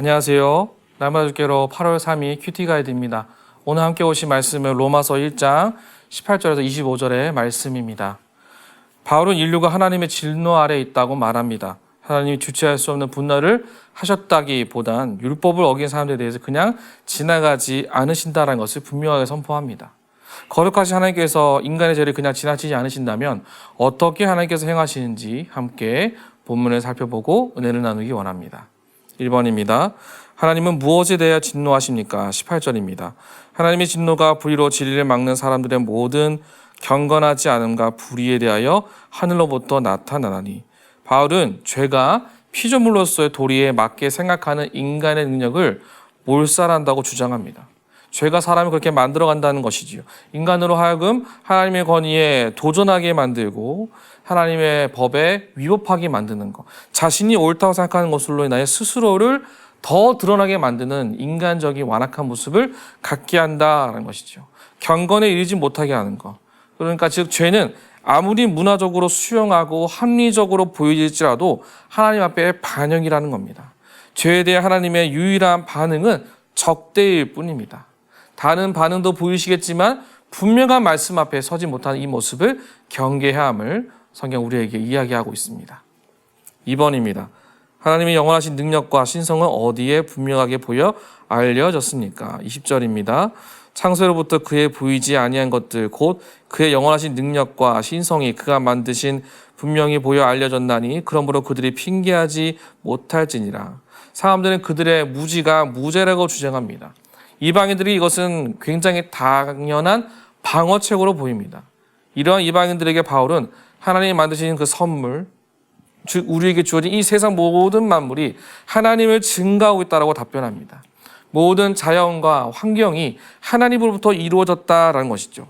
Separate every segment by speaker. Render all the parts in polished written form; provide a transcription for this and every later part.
Speaker 1: 안녕하세요. 날마다 주께로 8월 3일 큐티 가이드입니다. 오늘 함께 오신 말씀은 로마서 1장 18절에서 25절의 말씀입니다. 바울은 인류가 하나님의 진노 아래에 있다고 말합니다. 하나님이 주체할 수 없는 분노를 하셨다기보단 율법을 어긴 사람들에 대해서 그냥 지나가지 않으신다는 것을 분명하게 선포합니다. 거룩하신 하나님께서 인간의 죄를 그냥 지나치지 않으신다면 어떻게 하나님께서 행하시는지 함께 본문을 살펴보고 은혜를 나누기 원합니다. 1번입니다. 하나님은 무엇에 대하여 진노하십니까? 18절입니다. 하나님의 진노가 불의로 진리를 막는 사람들의 모든 경건하지 않음과 불의에 대하여 하늘로부터 나타나나니. 바울은 죄가 피조물로서의 도리에 맞게 생각하는 인간의 능력을 몰살한다고 주장합니다. 죄가 사람을 그렇게 만들어간다는 것이지요. 인간으로 하여금 하나님의 권위에 도전하게 만들고 하나님의 법에 위법하게 만드는 것, 자신이 옳다고 생각하는 것으로 인하여 스스로를 더 드러나게 만드는 인간적인 완악한 모습을 갖게 한다는 것이죠. 경건에 이르지 못하게 하는 것. 그러니까 즉 죄는 아무리 문화적으로 수용하고 합리적으로 보여질지라도 하나님 앞에 반역이라는 겁니다. 죄에 대해 하나님의 유일한 반응은 적대일 뿐입니다. 다른 반응도 보이시겠지만 분명한 말씀 앞에 서지 못하는 이 모습을 경계해야 함을 성경 우리에게 이야기하고 있습니다. 2번입니다. 하나님의 영원하신 능력과 신성은 어디에 분명하게 보여 알려졌습니까? 20절입니다. 창세로부터 그의 보이지 아니한 것들 곧 그의 영원하신 능력과 신성이 그가 만드신 분명히 보여 알려졌나니 그러므로 그들이 핑계하지 못할지니라. 사람들은 그들의 무지가 무죄라고 주장합니다. 이방인들이 이것은 굉장히 당연한 방어책으로 보입니다. 이러한 이방인들에게 바울은 하나님이 만드신 그 선물, 즉 우리에게 주어진 이 세상 모든 만물이 하나님을 증거하고 있다고 답변합니다. 모든 자연과 환경이 하나님으로부터 이루어졌다라는 것이죠.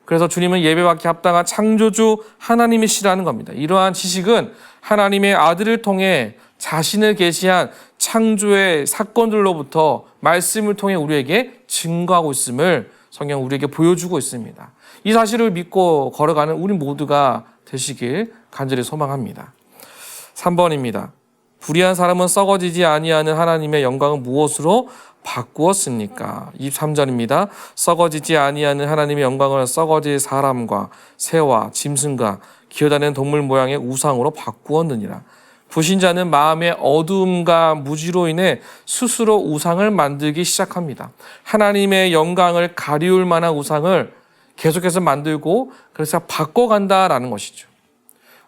Speaker 1: 그래서 주님은 예배받기 합당한 창조주 하나님이시라는 겁니다. 이러한 지식은 하나님의 아들을 통해 자신을 계시한 창조의 사건들로부터 말씀을 통해 우리에게 증거하고 있음을 성경 우리에게 보여주고 있습니다. 이 사실을 믿고 걸어가는 우리 모두가 되시길 간절히 소망합니다. 3번입니다. 불의한 사람은 썩어지지 아니하는 하나님의 영광은 무엇으로 바꾸었습니까? 23절입니다. 썩어지지 아니하는 하나님의 영광을 썩어질 사람과 새와 짐승과 기어다니는 동물 모양의 우상으로 바꾸었느니라. 불신자는 마음의 어두움과 무지로 인해 스스로 우상을 만들기 시작합니다. 하나님의 영광을 가리울 만한 우상을 계속해서 만들고 그래서 바꿔간다라는 것이죠.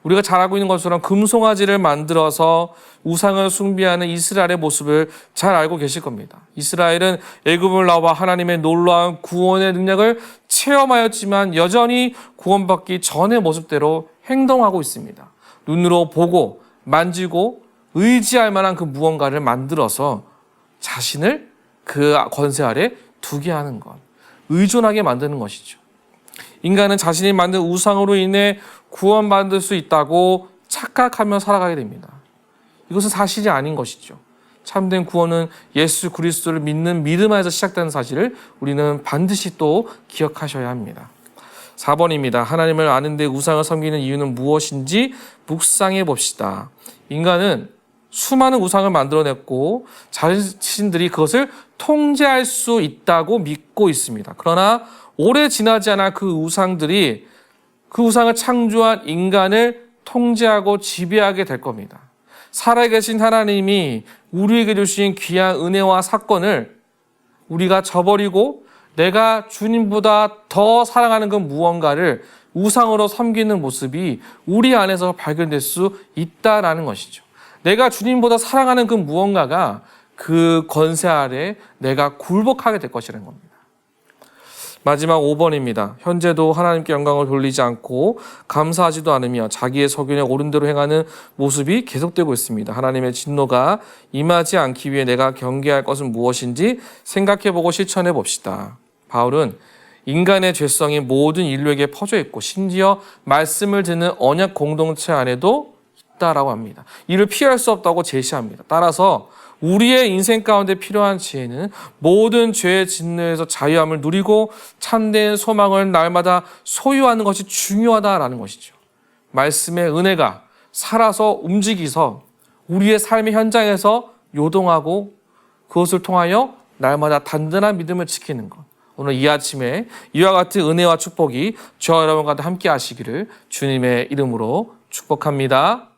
Speaker 1: 우리가 잘 알고 있는 것처럼 금송아지를 만들어서 우상을 숭배하는 이스라엘의 모습을 잘 알고 계실 겁니다. 이스라엘은 애굽을 나와 하나님의 놀라운 구원의 능력을 체험하였지만 여전히 구원받기 전의 모습대로 행동하고 있습니다. 눈으로 보고 만지고 의지할 만한 그 무언가를 만들어서 자신을 그 권세 아래 두게 하는 것, 의존하게 만드는 것이죠. 인간은 자신이 만든 우상으로 인해 구원받을 수 있다고 착각하며 살아가게 됩니다. 이것은 사실이 아닌 것이죠. 참된 구원은 예수 그리스도를 믿는 믿음 안에서 시작되는 사실을 우리는 반드시 또 기억하셔야 합니다. 4번입니다. 하나님을 아는데 우상을 섬기는 이유는 무엇인지 묵상해 봅시다. 인간은 수많은 우상을 만들어냈고 자신들이 그것을 통제할 수 있다고 믿고 있습니다. 그러나 오래 지나지 않아 그 우상들이 그 우상을 창조한 인간을 통제하고 지배하게 될 겁니다. 살아계신 하나님이 우리에게 주신 귀한 은혜와 사건을 우리가 저버리고 내가 주님보다 더 사랑하는 그 무언가를 우상으로 섬기는 모습이 우리 안에서 발견될 수 있다라는 것이죠. 내가 주님보다 사랑하는 그 무언가가 그 권세 아래 내가 굴복하게 될 것이라는 겁니다. 마지막 5번입니다. 현재도 하나님께 영광을 돌리지 않고 감사하지도 않으며 자기의 소견에 옳은 대로 행하는 모습이 계속되고 있습니다. 하나님의 진노가 임하지 않기 위해 내가 경계할 것은 무엇인지 생각해보고 실천해 봅시다. 바울은 인간의 죄성이 모든 인류에게 퍼져 있고 심지어 말씀을 듣는 언약 공동체 안에도 있다라고 합니다. 이를 피할 수 없다고 제시합니다. 따라서 우리의 인생 가운데 필요한 지혜는 모든 죄의 진노에서 자유함을 누리고 참된 소망을 날마다 소유하는 것이 중요하다라는 것이죠. 말씀의 은혜가 살아서 움직이서 우리의 삶의 현장에서 요동하고 그것을 통하여 날마다 단단한 믿음을 지키는 것. 오늘 이 아침에 이와 같은 은혜와 축복이 저와 여러분과 함께 하시기를 주님의 이름으로 축복합니다.